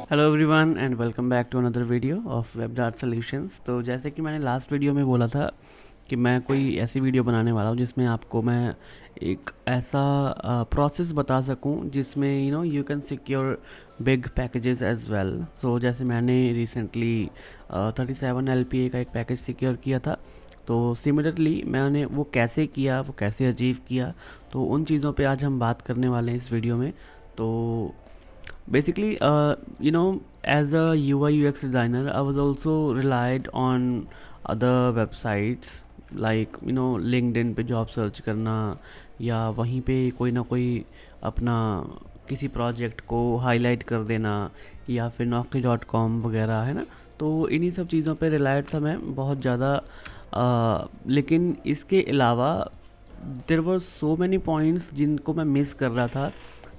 Hello everyone and welcome back to another video of web dot solutions. तो जैसे कि मैंने लास्ट वीडियो में बोला था कि मैं कोई ऐसी वीडियो बनाने वाला हूँ जिसमें आपको मैं एक ऐसा प्रोसेस बता सकूँ जिसमें you can secure big packages as well. So जैसे मैंने रिसेंटली 37 LPA का एक पैकेज सिक्योर किया था, तो सिमिलरली मैंने वो कैसे किया, वो कैसे अचीव किया, तो उन चीज़ों पे आज हम बात करने वाले हैं इस वीडियो में। तो basically as a UI UX designer, I was also relied on other websites like LinkedIn पे जॉब सर्च करना, या वहीं पे कोई ना कोई अपना किसी प्रोजेक्ट को हाईलाइट कर देना, या फिर naukri.com वगैरह, है ना। तो इन्हीं सब चीज़ों पे रिलायड था मैं बहुत ज़्यादा। लेकिन इसके अलावा देर वर सो मैनी पॉइंट्स जिनको मैं मिस कर रहा था,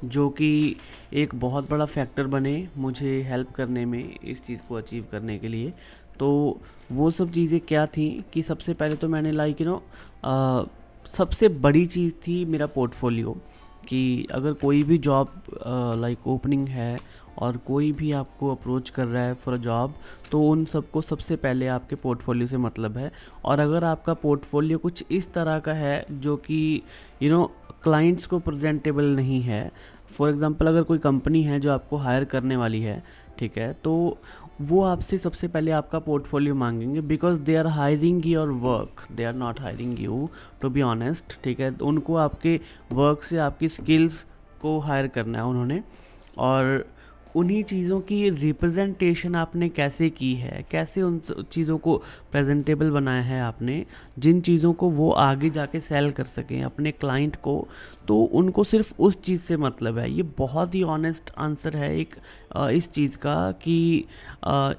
जो कि एक बहुत बड़ा फैक्टर बने मुझे हेल्प करने में इस चीज़ को अचीव करने के लिए। तो वो सब चीज़ें क्या थी कि सबसे पहले तो मैंने सबसे बड़ी चीज़ थी मेरा पोर्टफोलियो। कि अगर कोई भी जॉब ओपनिंग है और कोई भी आपको अप्रोच कर रहा है फॉर अ जॉब, तो उन सबको सबसे पहले आपके पोर्टफोलियो से मतलब है। और अगर आपका पोर्टफोलियो कुछ इस तरह का है जो कि क्लाइंट्स को प्रेजेंटेबल नहीं है, फॉर एग्ज़ाम्पल अगर कोई कंपनी है जो आपको हायर करने वाली है, ठीक है, तो वो आपसे सबसे पहले आपका पोर्टफोलियो मांगेंगे, because they are hiring your work, they are not hiring you, to be honest, ठीक है। तो उनको आपके वर्क से आपकी स्किल्स को हायर करना है उन्होंने। और उन्हीं चीज़ों की रिप्रेजेंटेशन आपने कैसे की है, कैसे उन चीज़ों को प्रेजेंटेबल बनाया है आपने, जिन चीज़ों को वो आगे जाके सेल कर सकें अपने क्लाइंट को, तो उनको सिर्फ उस चीज़ से मतलब है। ये बहुत ही ऑनेस्ट आंसर है एक इस चीज़ का कि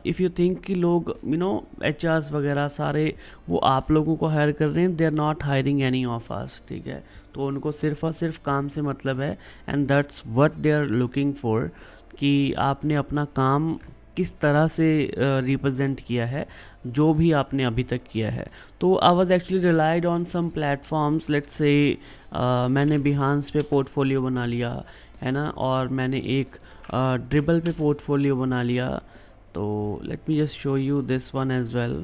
इफ़ यू थिंक कि लोग HRs वगैरह सारे वो आप लोगों को हायर कर रहे हैं, they are not hiring any of us, ठीक है। तो उनको सिर्फ और सिर्फ काम से मतलब है, and that's what they are looking for, कि आपने अपना काम किस तरह से रिप्रेजेंट किया है, जो भी आपने अभी तक किया है। तो I was actually relied on some platforms, let's से मैंने बिहांस पे पोर्टफोलियो बना लिया, है ना, और मैंने एक ड्रिबल पे पोर्टफोलियो बना लिया। तो let me just show you this one as well,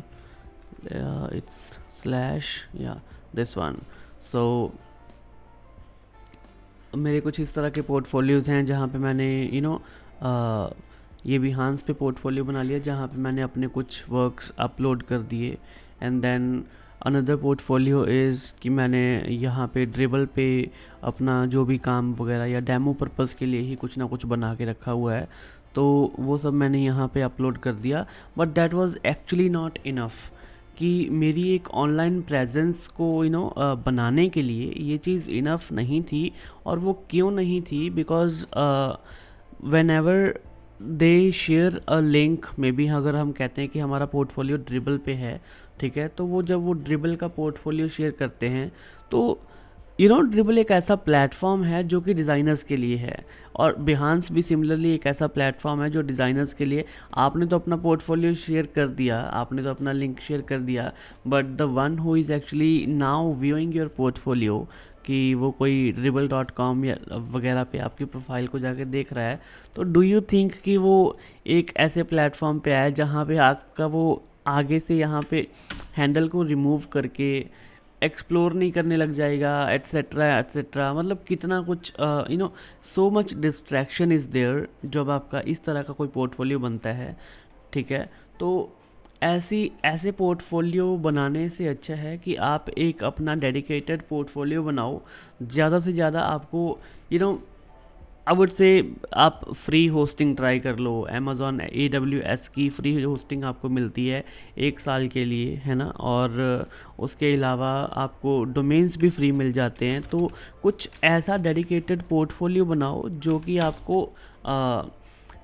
it's slash या दिस वन। सो मेरे कुछ इस तरह के पोर्टफोलियोज़ हैं जहाँ पे मैंने ये बिहांस पे पोर्टफोलियो बना लिया, जहाँ पे मैंने अपने कुछ वर्क्स अपलोड कर दिए। And then another portfolio is कि मैंने यहाँ पे ड्रिबल पे अपना जो भी काम वगैरह या डेमो पर्पज़ के लिए ही कुछ ना कुछ बना के रखा हुआ है, तो वो सब मैंने यहाँ पे अपलोड कर दिया। But that was actually not enough कि मेरी एक ऑनलाइन प्रेजेंस को बनाने के लिए ये चीज़ इनफ नहीं थी। और वो क्यों नहीं थी? Because when ever they share a link, may be अगर हम कहते हैं कि हमारा पोर्टफोलियो ड्रिबल पे है, ठीक है, तो वो जब वो ड्रिबल का पोर्टफोलियो शेयर करते हैं, तो ड्रिबल एक ऐसा प्लेटफॉर्म है जो कि डिज़ाइनर्स के लिए है, और बिहांस भी सिमिलरली एक ऐसा प्लेटफॉर्म है जो डिज़ाइनर्स के लिए। आपने तो अपना पोर्टफोलियो शेयर कर दिया, आपने तो अपना लिंक शेयर कर दिया, but the one who is actually now viewing your portfolio, कि वो कोई dribble.com या वगैरह पे आपकी प्रोफाइल को जाके देख रहा है, तो डू यू थिंक कि वो एक ऐसे प्लेटफॉर्म पे आए जहाँ पे आपका वो आगे से यहाँ पे हैंडल को रिमूव करके एक्सप्लोर नहीं करने लग जाएगा, एट्सेट्रा एट्सेट्रा। मतलब कितना कुछ so much distraction is there जब आपका इस तरह का कोई पोर्टफोलियो बनता है, ठीक है। तो ऐसे पोर्टफोलियो बनाने से अच्छा है कि आप एक अपना डेडिकेटेड पोर्टफोलियो बनाओ। ज़्यादा से ज़्यादा आपको you know I would say आप फ्री होस्टिंग ट्राई कर लो। अमेज़ॉन AWS की फ्री होस्टिंग आपको मिलती है 1 साल के लिए, है ना, और उसके अलावा आपको डोमेन्स भी फ्री मिल जाते हैं। तो कुछ ऐसा डेडिकेटेड पोर्टफोलियो बनाओ जो कि आपको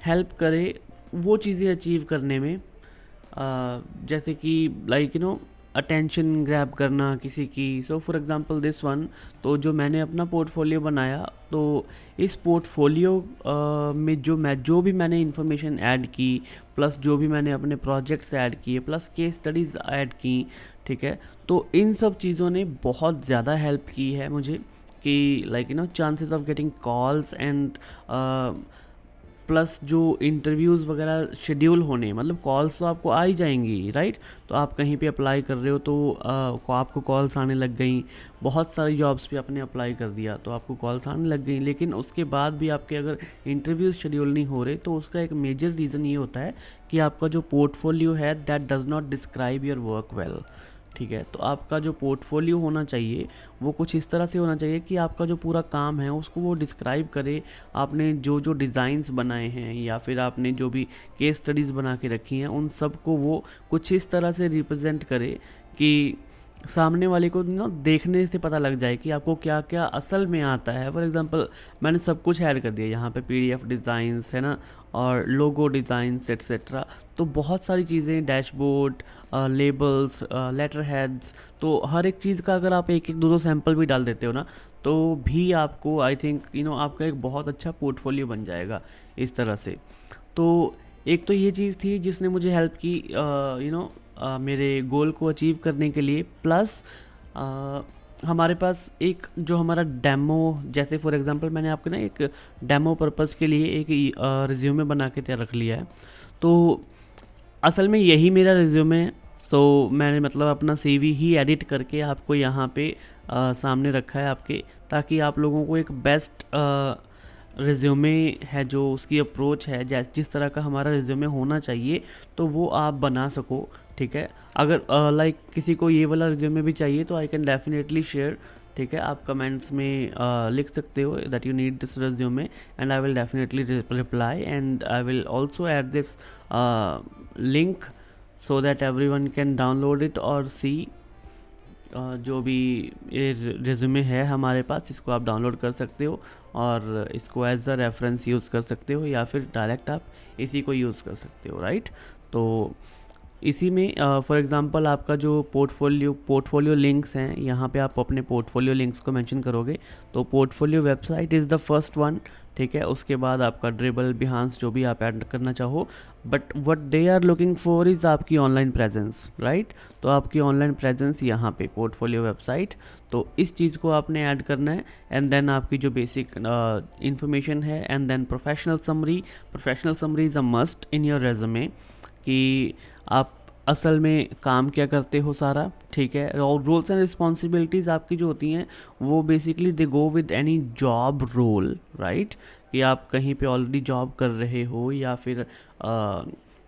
हेल्प करे वो चीज़ें अचीव करने में, जैसे कि अटेंशन ग्रैब करना किसी की। So for example this one, तो जो मैंने अपना पोर्टफोलियो बनाया, तो इस पोर्टफोलियो में जो भी मैंने इन्फॉर्मेशन ऐड की, प्लस जो भी मैंने अपने प्रोजेक्ट्स ऐड किए, प्लस केस स्टडीज़ ऐड की, ठीक है, तो इन सब चीज़ों ने बहुत ज़्यादा हेल्प की है मुझे कि chances of getting calls and plus जो इंटरव्यूज़ वगैरह शेड्यूल होने, मतलब कॉल्स तो आपको आ ही जाएंगी, राइट। तो आप कहीं पे अप्लाई कर रहे हो तो आपको कॉल्स आने लग गई, बहुत सारी जॉब्स पे आपने अप्लाई कर दिया तो आपको कॉल्स आने लग गई, लेकिन उसके बाद भी आपके अगर इंटरव्यूज़ शेड्यूल नहीं हो रहे तो उसका एक मेजर रीज़न ये होता है कि आपका जो पोर्टफोलियो है that does not describe your work well. ठीक है, तो आपका जो पोर्टफोलियो होना चाहिए वो कुछ इस तरह से होना चाहिए कि आपका जो पूरा काम है उसको वो डिस्क्राइब करे। आपने जो जो डिज़ाइंस बनाए हैं या फिर आपने जो भी केस स्टडीज़ बना के रखी हैं उन सब को वो कुछ इस तरह से रिप्रेजेंट करे कि सामने वाले को ना देखने से पता लग जाए कि आपको क्या क्या असल में आता है। फॉर एग्जांपल मैंने सब कुछ ऐड कर दिया यहाँ पे, पीडीएफ डिज़ाइंस है ना, और लोगो डिज़ाइंस एट्सेट्रा, तो बहुत सारी चीज़ें, डैशबोर्ड, लेबल्स, लेटर हेड्स, तो हर एक चीज़ का अगर आप एक एक दो दो सैंपल भी डाल देते हो ना तो भी आपको आई थिंक आपका एक बहुत अच्छा पोर्टफोलियो बन जाएगा इस तरह से। तो एक तो ये चीज़ थी जिसने मुझे हेल्प की मेरे गोल को अचीव करने के लिए। प्लस हमारे पास एक जो हमारा डेमो, जैसे फॉर एग्जांपल मैंने आपके ना एक डेमो पर्पस के लिए एक रिज्यूमे बना के तैयार रख लिया है, तो असल में यही मेरा रिज्यूमे है। सो मैंने मतलब अपना सीवी ही एडिट करके आपको यहाँ पे सामने रखा है आपके, ताकि आप लोगों को एक बेस्ट रिज्यूमे है जो उसकी अप्रोच है, जिस तरह का हमारा रिज्यूमे होना चाहिए तो वो आप बना सको। ठीक है, अगर लाइक किसी को ये वाला रिज्यूमे भी चाहिए तो आई कैन डेफिनेटली शेयर। ठीक है, आप कमेंट्स में लिख सकते हो that you need this resume and I will definitely reply and I will also add this link so that everyone can download it और सी जो भी ये रिज्यूमे है हमारे पास, इसको आप डाउनलोड कर सकते हो और इसको एज अ रेफरेंस यूज़ कर सकते हो या फिर डायरेक्ट आप इसी को यूज़ कर सकते हो, राइट। तो इसी में फॉर एग्जांपल आपका जो पोर्टफोलियो लिंक्स हैं, यहाँ पे आप अपने पोर्टफोलियो लिंक्स को मेंशन करोगे तो portfolio website is the first one. ठीक है, उसके बाद आपका ड्रिबल, बिहांस, जो भी आप ऐड करना चाहो, but what they are looking for is आपकी ऑनलाइन प्रेजेंस, राइट। तो आपकी ऑनलाइन प्रेजेंस यहाँ पे पोर्टफोलियो वेबसाइट, तो इस चीज़ को आपने ऐड करना है। एंड देन आपकी जो बेसिक इन्फॉर्मेशन है, and then professional summary is a must in your resume कि आप असल में काम क्या करते हो सारा। ठीक है, और रोल्स एंड रिस्पॉन्सिबिलिटीज़ आपकी जो होती हैं वो basically they go with any job role, right. कि आप कहीं पे ऑलरेडी जॉब कर रहे हो या फिर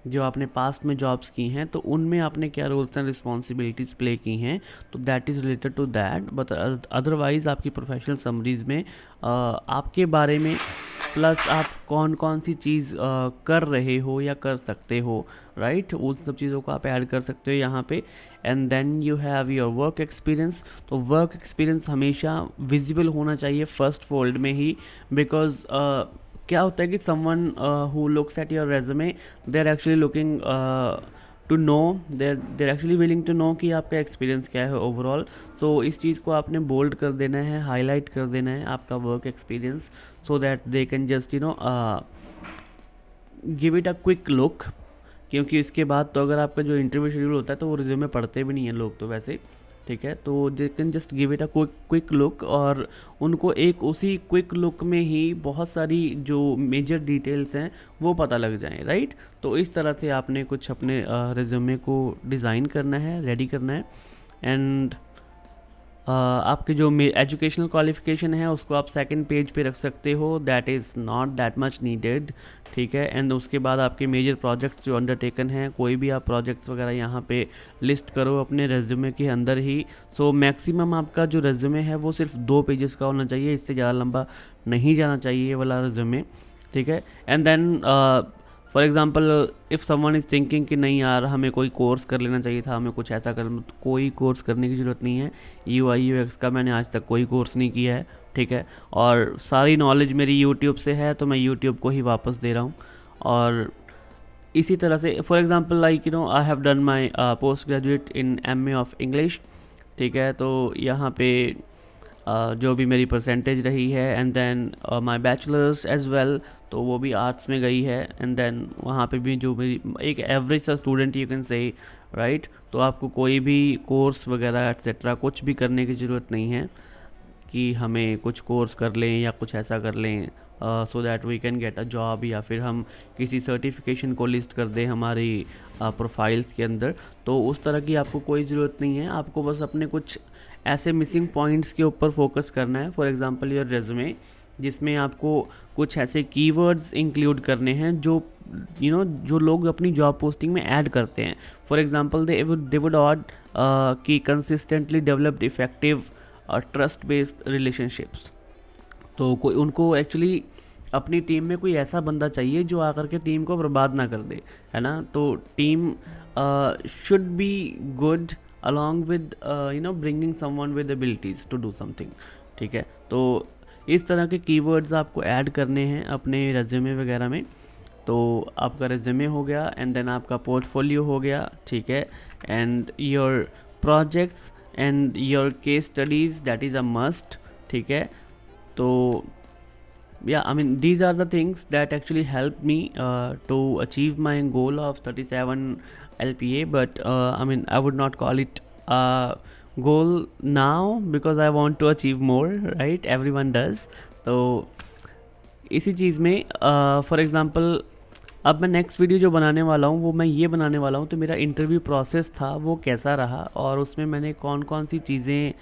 जो आपने पास्ट में जॉब्स की हैं तो उनमें आपने क्या रोल्स एंड रिस्पॉन्सिबिलिटीज़ प्ले की हैं, तो that is related to that. But otherwise आपकी प्रोफेशनल समरीज़ में आपके बारे में, प्लस आप कौन कौन सी चीज़ कर रहे हो या कर सकते हो, राइट, उन सब चीज़ों को आप ऐड कर सकते हो यहाँ पे। And then you have your work experience, तो वर्क एक्सपीरियंस हमेशा विजिबल होना चाहिए फर्स्ट फोल्ड में ही, बिकॉज क्या होता है कि someone who looks at your resume they are actually looking to know, they're actually willing to know कि आपका एक्सपीरियंस क्या है ओवरऑल। सो इस चीज़ को आपने बोल्ड कर देना है, हाईलाइट कर देना है आपका work experience, so that they can just give it a quick look. क्योंकि इसके बाद तो अगर आपका जो इंटरव्यू शेड्यूल होता है तो वो रिज्यूमे पढ़ते भी नहीं हैं लोग तो वैसे। ठीक है, तो they can just give it a quick look, और उनको एक उसी क्विक लुक में ही बहुत सारी जो मेजर डिटेल्स हैं वो पता लग जाएं, राइट। तो इस तरह से आपने कुछ अपने रिज्यूमे को डिज़ाइन करना है, रेडी करना है। एंड आपके जो एजुकेशनल क्वालिफिकेशन है उसको आप सेकंड पेज पे रख सकते हो, that is not that much needed. ठीक है, एंड उसके बाद आपके मेजर प्रोजेक्ट्स जो अंडरटेकन हैं, कोई भी आप प्रोजेक्ट्स वगैरह यहाँ पे लिस्ट करो अपने रेज्यूमे के अंदर ही। सो मैक्सिमम आपका जो रेज्यूमे है वो सिर्फ 2 पेजेस का होना चाहिए, इससे ज़्यादा लंबा नहीं जाना चाहिए ये वाला रेज्यूमे। ठीक है, and then for example if someone is thinking कि नहीं यार हमें कोई कोर्स कर लेना चाहिए था, हमें कुछ ऐसा कर, तो कोई कोर्स करने की ज़रूरत नहीं है। UI UX का मैंने आज तक कोई कोर्स नहीं किया है। ठीक है, और सारी नॉलेज मेरी यूट्यूब से है, तो मैं यूट्यूब को ही वापस दे रहा हूँ। और इसी तरह से for example like I have done my post graduate in MA of English. ठीक है, तो यहाँ पे जो भी मेरी परसेंटेज रही है, and then my bachelors as well, तो वो भी आर्ट्स में गई है। एंड देन वहाँ पे भी जो मेरी एक एवरेज सा student you can say, right. तो आपको कोई भी कोर्स वगैरह एट्सेट्रा कुछ भी करने की ज़रूरत नहीं है कि हमें कुछ कोर्स कर लें या कुछ ऐसा कर लें, so that we can get a job, या फिर हम किसी सर्टिफिकेशन को लिस्ट कर दें हमारी प्रोफाइल्स के अंदर। तो उस तरह की आपको कोई ज़रूरत नहीं है, आपको बस अपने कुछ ऐसे मिसिंग पॉइंट्स के ऊपर फोकस करना है। फॉर एग्जांपल योर रेज्यूमे, जिसमें आपको कुछ ऐसे कीवर्ड्स इंक्लूड करने हैं जो जो लोग अपनी जॉब पोस्टिंग में ऐड करते हैं। For example they would add कि consistently developed effective trust based relationships. तो कोई उनको एक्चुअली अपनी टीम में कोई ऐसा बंदा चाहिए जो आकर के टीम को बर्बाद ना कर दे, है ना। तो team should be good along with bringing someone with abilities to do something, ठीक है। तो इस तरह के कीवर्ड्स आपको ऐड करने हैं अपने रेज्यूमे वगैरह में। तो आपका रेज्यूमे हो गया, एंड देन आपका पोर्टफोलियो हो गया, ठीक है, and your projects and your case studies, that is a must, ठीक है। तो yeah, I mean, these are the things that actually helped me to achieve my goal of 37 LPA, but I mean, I would not call it a goal now because I want to achieve more, right? Everyone does. तो इसी चीज़ में for example अब मैं next video जो बनाने वाला हूँ वो मैं ये बनाने वाला हूँ, तो मेरा इंटरव्यू प्रोसेस था वो कैसा रहा, और उसमें मैंने कौन कौन सी चीज़ें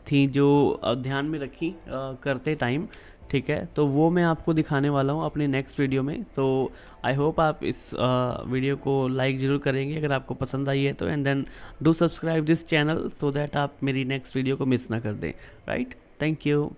थी जो ध्यान में रखी करते टाइम, ठीक है। तो वो मैं आपको दिखाने वाला हूँ अपने नेक्स्ट वीडियो में। तो आई होप आप इस वीडियो को लाइक ज़रूर करेंगे अगर आपको पसंद आई है तो, and then do subscribe this channel so that आप मेरी नेक्स्ट वीडियो को मिस ना कर दें, राइट। Thank you.